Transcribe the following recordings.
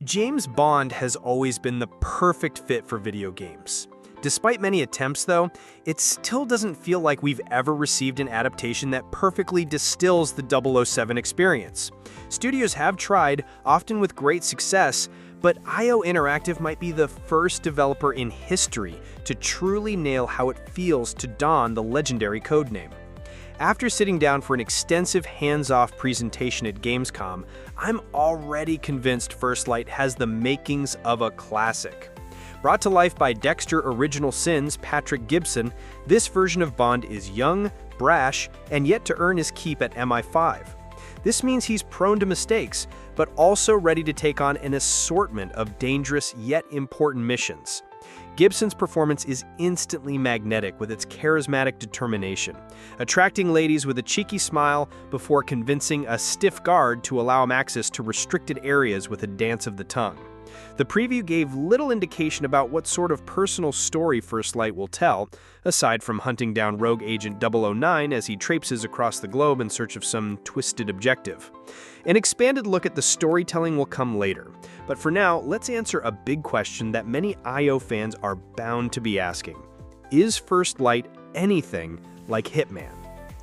James Bond has always been the perfect fit for video games. Despite many attempts, though, it still doesn't feel like we've ever received an adaptation that perfectly distills the 007 experience. Studios have tried, often with great success, but IO Interactive might be the first developer in history to truly nail how it feels to don the legendary codename. After sitting down for an extensive hands-off presentation at Gamescom, I'm already convinced First Light has the makings of a classic. Brought to life by Dexter Original Sin's Patrick Gibson, this version of Bond is young, brash, and yet to earn his keep at MI5. This means he's prone to mistakes, but also ready to take on an assortment of dangerous yet important missions. Gibson's performance is instantly magnetic with its charismatic determination, attracting ladies with a cheeky smile before convincing a stiff guard to allow him access to restricted areas with a dance of the tongue. The preview gave little indication about what sort of personal story First Light will tell, aside from hunting down rogue agent 009 as he traipses across the globe in search of some twisted objective. An expanded look at the storytelling will come later, but for now, let's answer a big question that many IO fans are bound to be asking. Is First Light anything like Hitman?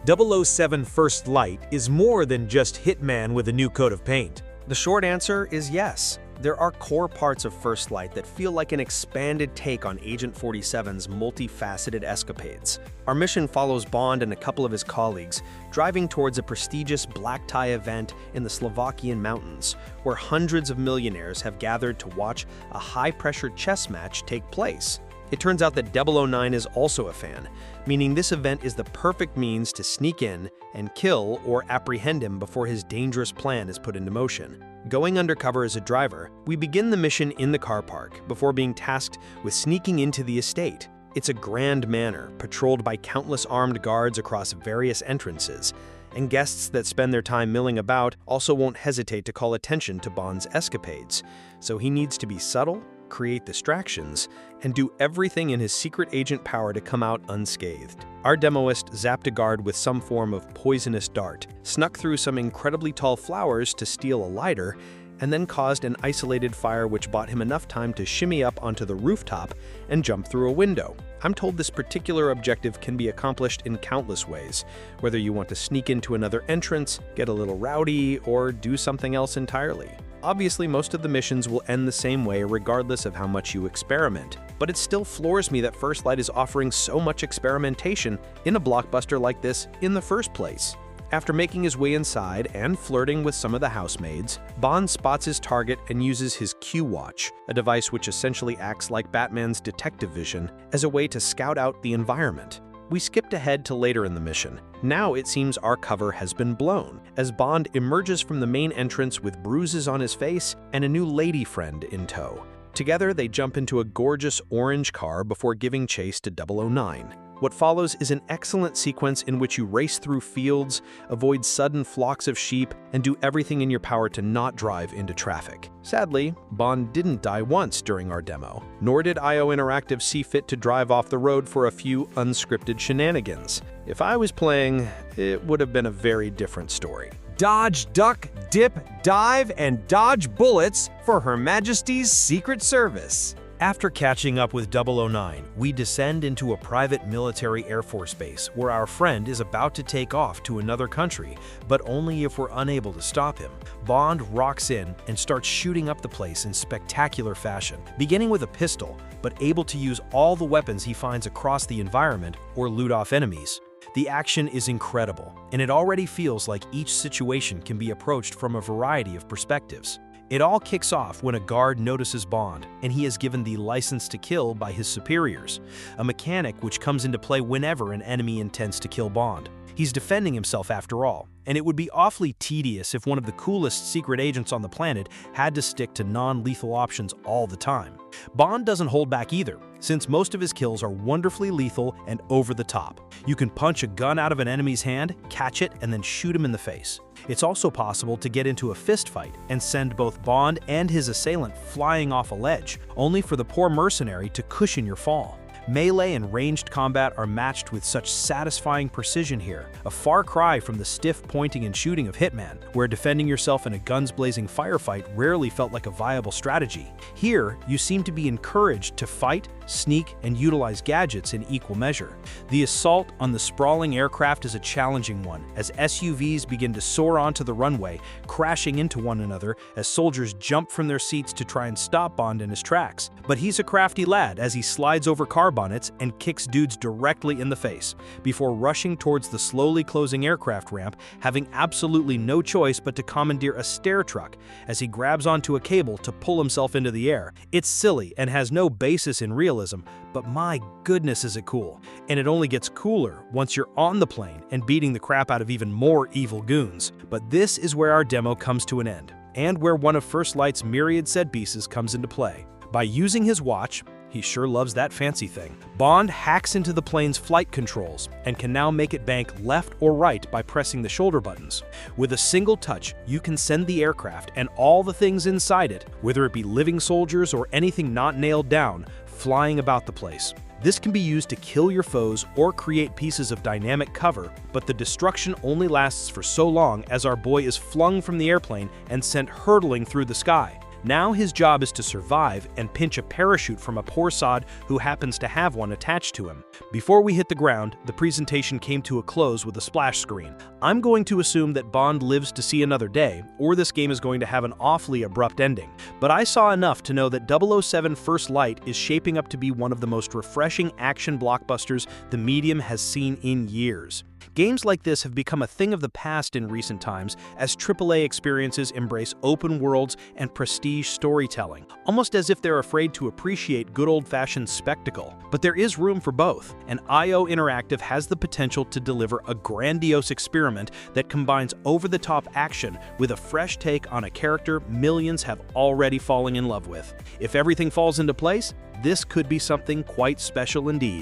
007 First Light is more than just Hitman with a new coat of paint. The short answer is yes. There are core parts of First Light that feel like an expanded take on Agent 47's multifaceted escapades. Our mission follows Bond and a couple of his colleagues driving towards a prestigious black tie event in the Slovakian mountains, where hundreds of millionaires have gathered to watch a high-pressure chess match take place. It turns out that 009 is also a fan, meaning this event is the perfect means to sneak in and kill or apprehend him before his dangerous plan is put into motion. Going undercover as a driver, we begin the mission in the car park before being tasked with sneaking into the estate. It's a grand manor, patrolled by countless armed guards across various entrances, and guests that spend their time milling about also won't hesitate to call attention to Bond's escapades, so he needs to be subtle, create distractions, and do everything in his secret agent power to come out unscathed. Our demoist zapped a guard with some form of poisonous dart, snuck through some incredibly tall flowers to steal a lighter, and then caused an isolated fire which bought him enough time to shimmy up onto the rooftop and jump through a window. I'm told this particular objective can be accomplished in countless ways, whether you want to sneak into another entrance, get a little rowdy, or do something else entirely. Obviously, most of the missions will end the same way regardless of how much you experiment, but it still floors me that First Light is offering so much experimentation in a blockbuster like this in the first place. After making his way inside and flirting with some of the housemaids, Bond spots his target and uses his Q-Watch, a device which essentially acts like Batman's detective vision, as a way to scout out the environment. We skipped ahead to later in the mission. Now it seems our cover has been blown, as Bond emerges from the main entrance with bruises on his face and a new lady friend in tow. Together, they jump into a gorgeous orange car before giving chase to 009. What follows is an excellent sequence in which you race through fields, avoid sudden flocks of sheep, and do everything in your power to not drive into traffic. Sadly, Bond didn't die once during our demo, nor did IO Interactive see fit to drive off the road for a few unscripted shenanigans. If I was playing, it would have been a very different story. Dodge, duck, dip, dive, and dodge bullets for Her Majesty's Secret Service. After catching up with 009, we descend into a private military Air Force base where our friend is about to take off to another country, but only if we're unable to stop him. Bond rocks in and starts shooting up the place in spectacular fashion, beginning with a pistol, but able to use all the weapons he finds across the environment or loot off enemies. The action is incredible, and it already feels like each situation can be approached from a variety of perspectives. It all kicks off when a guard notices Bond, and he is given the license to kill by his superiors, a mechanic which comes into play whenever an enemy intends to kill Bond. He's defending himself after all, and it would be awfully tedious if one of the coolest secret agents on the planet had to stick to non-lethal options all the time. Bond doesn't hold back either, since most of his kills are wonderfully lethal and over the top. You can punch a gun out of an enemy's hand, catch it, and then shoot him in the face. It's also possible to get into a fist fight and send both Bond and his assailant flying off a ledge, only for the poor mercenary to cushion your fall. Melee and ranged combat are matched with such satisfying precision here, a far cry from the stiff pointing and shooting of Hitman, where defending yourself in a guns-blazing firefight rarely felt like a viable strategy. Here, you seem to be encouraged to fight, sneak, and utilize gadgets in equal measure. The assault on the sprawling aircraft is a challenging one, as SUVs begin to soar onto the runway, crashing into one another as soldiers jump from their seats to try and stop Bond in his tracks. But he's a crafty lad as he slides over car bonnets and kicks dudes directly in the face, before rushing towards the slowly closing aircraft ramp, having absolutely no choice but to commandeer a stair truck as he grabs onto a cable to pull himself into the air. It's silly and has no basis in realism, but my goodness is it cool. And it only gets cooler once you're on the plane and beating the crap out of even more evil goons. But this is where our demo comes to an end, and where one of First Light's myriad set pieces comes into play. By using his watch, he sure loves that fancy thing, Bond hacks into the plane's flight controls and can now make it bank left or right by pressing the shoulder buttons. With a single touch, you can send the aircraft and all the things inside it, whether it be living soldiers or anything not nailed down, flying about the place. This can be used to kill your foes or create pieces of dynamic cover, but the destruction only lasts for so long as our boy is flung from the airplane and sent hurtling through the sky. Now his job is to survive and pinch a parachute from a poor sod who happens to have one attached to him. Before we hit the ground, the presentation came to a close with a splash screen. I'm going to assume that Bond lives to see another day, or this game is going to have an awfully abrupt ending. But I saw enough to know that 007 First Light is shaping up to be one of the most refreshing action blockbusters the medium has seen in years. Games like this have become a thing of the past in recent times as AAA experiences embrace open worlds and prestige storytelling, almost as if they're afraid to appreciate good old-fashioned spectacle. But there is room for both, and IO Interactive has the potential to deliver a grandiose experiment that combines over-the-top action with a fresh take on a character millions have already fallen in love with. If everything falls into place, this could be something quite special indeed.